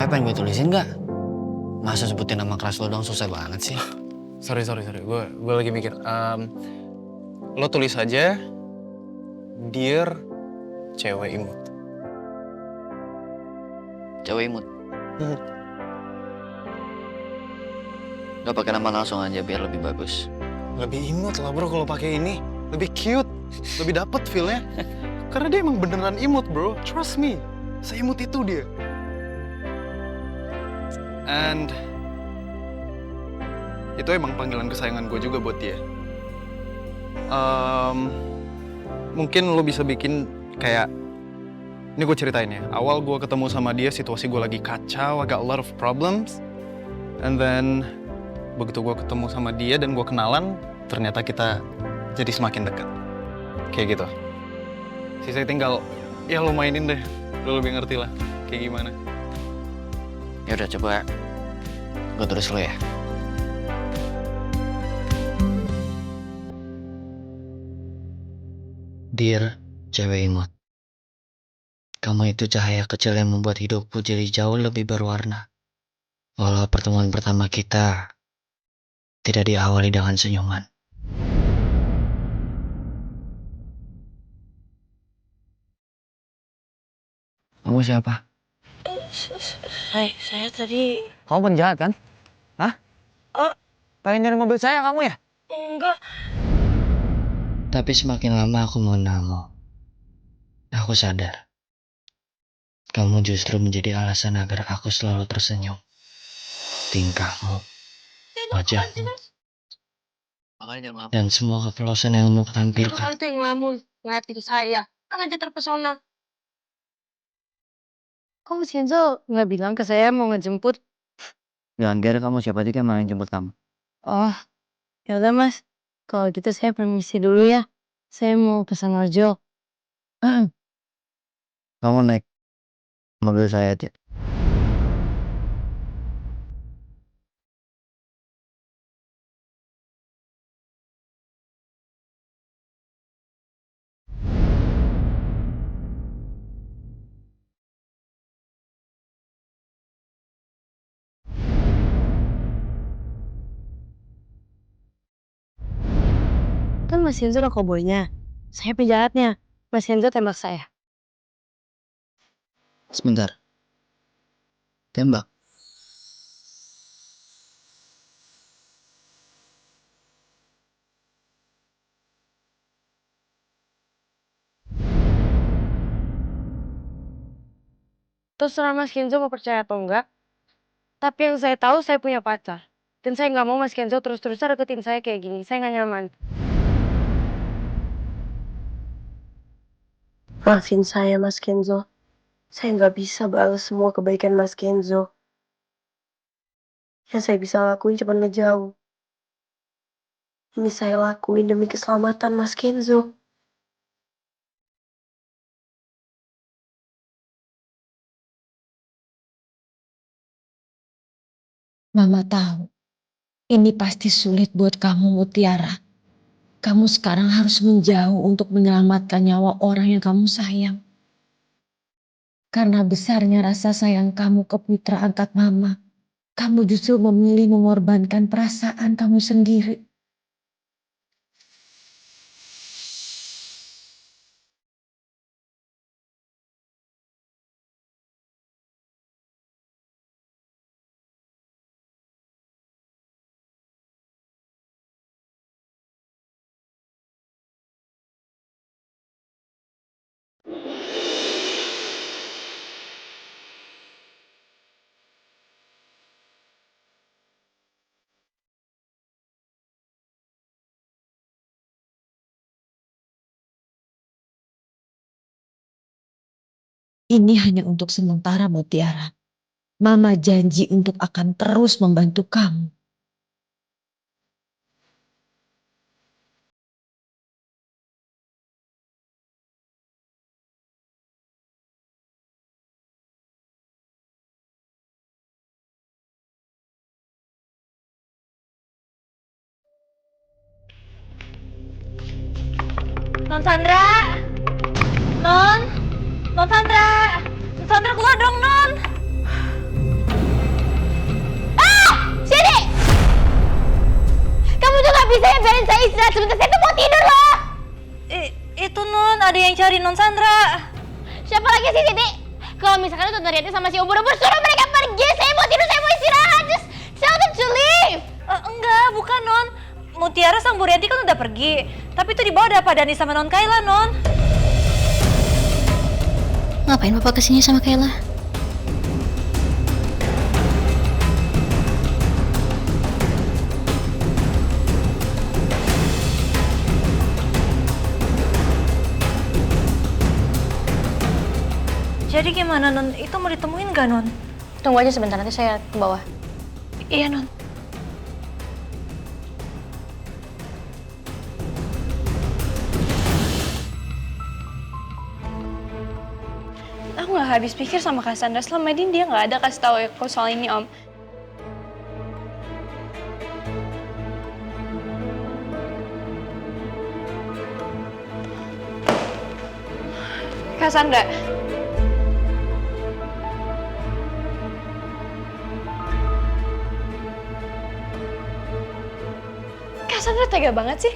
apa yang gue tulisin nggak? Masa sebutin nama kelas lo dong susah banget sih. Sorry. Gue lagi mikir. Lo tulis aja, Dear Cewek Imut. Cewek imut. Gak pakai nama langsung aja biar lebih bagus. Lebih imut lah bro kalau pakai ini. Lebih cute, lebih dapet feel-nya. Karena dia emang beneran imut bro, trust me. Seimut itu dia. And itu emang panggilan kesayangan gue juga buat dia. Mungkin lo bisa bikin kayak, ini gue ceritain ya. Awal gue ketemu sama dia, situasi gue lagi kacau, I got a lot of problems. And then begitu gue ketemu sama dia dan gue kenalan, ternyata kita jadi semakin dekat. Kayak gitu. Sisanya tinggal, ya lo mainin deh. Lo lebih ngerti lah kayak gimana. Ya udah coba gue tulis lo ya. Dear Cewek Imut, kamu itu cahaya kecil yang membuat hidupku jadi jauh lebih berwarna. Walau pertemuan pertama kita tidak diawali dengan senyuman. Kamu siapa? Saya tadi... Kamu penjahat kan? Hah? Oh, Pengen nyari mobil saya kamu ya? enggak. Tapi semakin lama aku mengenalmu, aku sadar. Kamu justru menjadi alasan agar aku selalu tersenyum. Tingkahmu, wajahmu, dan semua kepolosan yang kamu tampilkan. Kamu tuh yang ngelamun, ngeliatin saya. Kan aja terpesona. Kok Mas Kenzo nggak bilang ke saya mau ngejemput? Jangan kira kamu siapa juga yang mau jemput kamu. Oh, ya udah Mas. Kalau gitu saya permisi dulu ya. Saya mau pesan ojol. Kamu naik mobil saya aja. Kan Mas Kenzo udah koboynya. Saya penjahatnya. Mas Kenzo tembak saya. Sebentar. Tembak. Terserah Mas Kenzo mau percaya atau enggak. Tapi yang saya tahu saya punya pacar. Dan saya nggak mau Mas Kenzo terus-terusan deketin saya kayak gini. Saya nggak nyaman. Maafin saya Mas Kenzo. Saya nggak bisa balas semua kebaikan Mas Kenzo. Yang saya bisa lakuin cuma ngejauh. Ini saya lakuin demi keselamatan Mas Kenzo. Mama tahu, ini pasti sulit buat kamu, Mutiara. Kamu sekarang harus menjauh untuk menyelamatkan nyawa orang yang kamu sayang. Karena besarnya rasa sayang kamu ke putra angkat Mama, kamu justru memilih mengorbankan perasaan kamu sendiri. Ini hanya untuk sementara, Mutiara. Mama janji untuk akan terus membantu kamu. Non Sandra! Non Sandra! Non Sandra keluar dong, Non! bisa ya biarin saya istirahat sebentar, saya tuh mau tidur loh. Itu Non, ada yang cari Non Sandra. Siapa lagi sih Siti? Kalau misalkan Tante Riati sama si ubur-ubur suruh mereka pergi, saya mau tidur, saya mau istirahat. Just tell them to leave. Enggak, bukan Non. Mutiara sang Burianti kan udah pergi. Tapi itu di bawah ada Pak Dani sama Non Kayla, Non. Ngapain Bapak kesini sama Kayla? Jadi gimana Non? Itu mau ditemuin gak Non? Tunggu aja sebentar, nanti saya ke bawah. Iya Non. Aku nggak habis pikir sama Cassandra, selama ini dia nggak ada kasih tahu aku soal ini Om. Cassandra. Cassandra tega banget sih.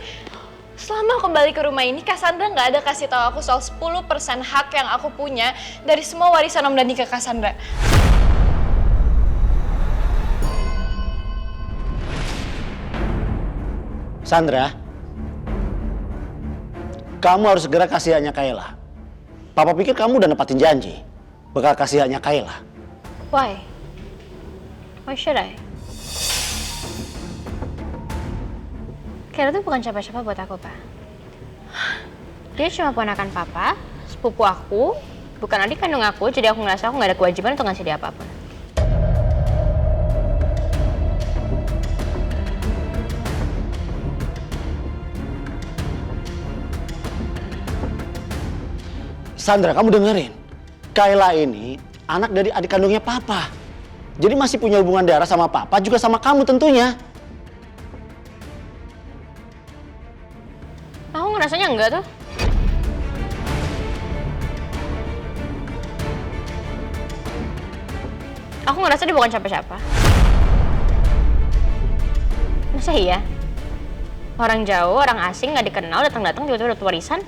Selama aku balik ke rumah ini, Cassandra nggak ada kasih tahu aku soal 10% hak yang aku punya dari semua warisan Om Dani ke Cassandra. Sandra, kamu harus segera kasihannya Kayla. Papa pikir kamu udah nepatin janji bakal kasihannya Kayla. Why? Why should I? Kayla tuh bukan siapa-siapa buat aku, Pak. Dia cuma ponakan Papa, sepupu aku, bukan adik kandung aku, jadi aku ngerasa aku nggak ada kewajiban untuk ngasih dia apapun. Sandra, kamu dengerin. Kayla ini anak dari adik kandungnya Papa. Jadi masih punya hubungan darah sama Papa, juga sama kamu tentunya. Aku ngerasanya enggak tuh. Aku ngerasa dia bukan siapa-siapa. Masa iya? Orang jauh, orang asing, nggak dikenal, datang-datang tiba-tiba dapat warisan.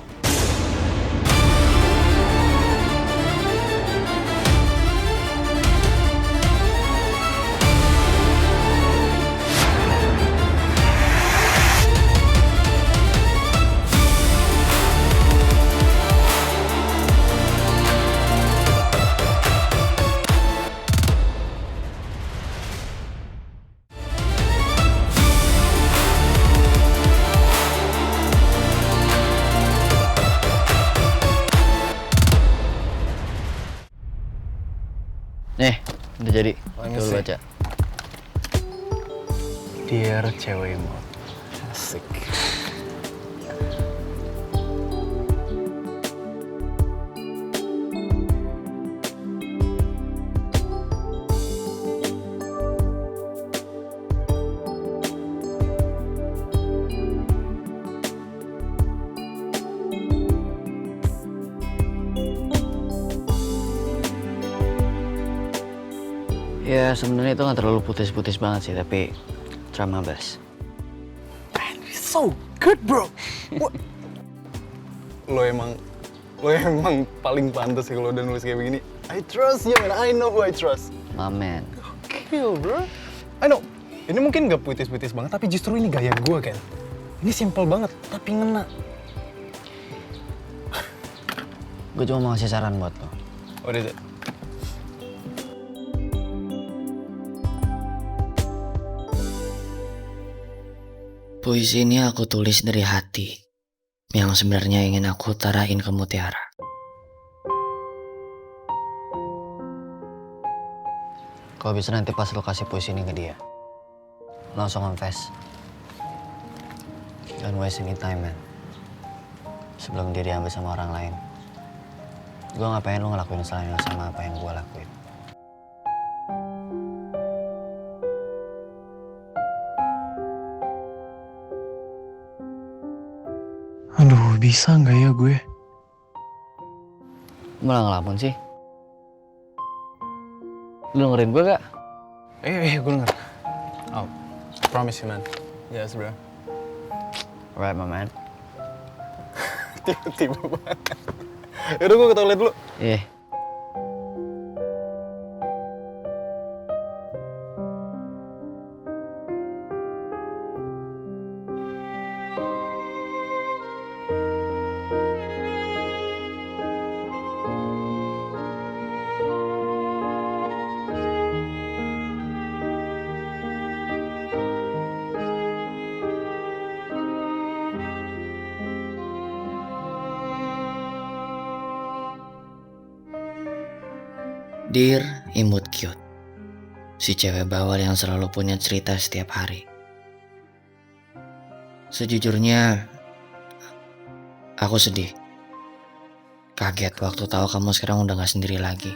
Nih, udah jadi. Let me Coba see. baca. Dear cewek imut. Asik. Ya sebenarnya itu nggak terlalu putus-putus banget sih, tapi try my best. So good, bro. Lo emang paling pantas sih kalau udah nulis kayak begini. I trust you, man. I know who I trust. My man. Kill, bro. I know. Ini mungkin gak puitis-puitis banget, tapi justru ini gaya gue, kan. Ini simple banget, tapi ngena. Gue cuma mau ngasih saran buat lo. What is it? Puisi ini aku tulis dari hati, yang sebenarnya ingin aku utarain ke Mutiara. Kalau bisa nanti pas lo kasih puisi ini ke dia, langsung confess. Don't waste any time, man. Sebelum dia diambil sama orang lain. Gue gak pengen lo ngelakuin kesalahan yang sama apa yang gue lakuin. Aduh, bisa nggak ya gue? Malah ngelamun sih. Lu dengerin gue gak? Gue denger. Oh, promise you, man. Yes, bro. Right, my man. Tiba-tiba banget. Yaudah gue ke toilet dulu. Yeah. Dear Imut Cute, si cewek bawal yang selalu punya cerita setiap hari. Sejujurnya, aku sedih. Kaget waktu tahu kamu sekarang udah gak sendiri lagi.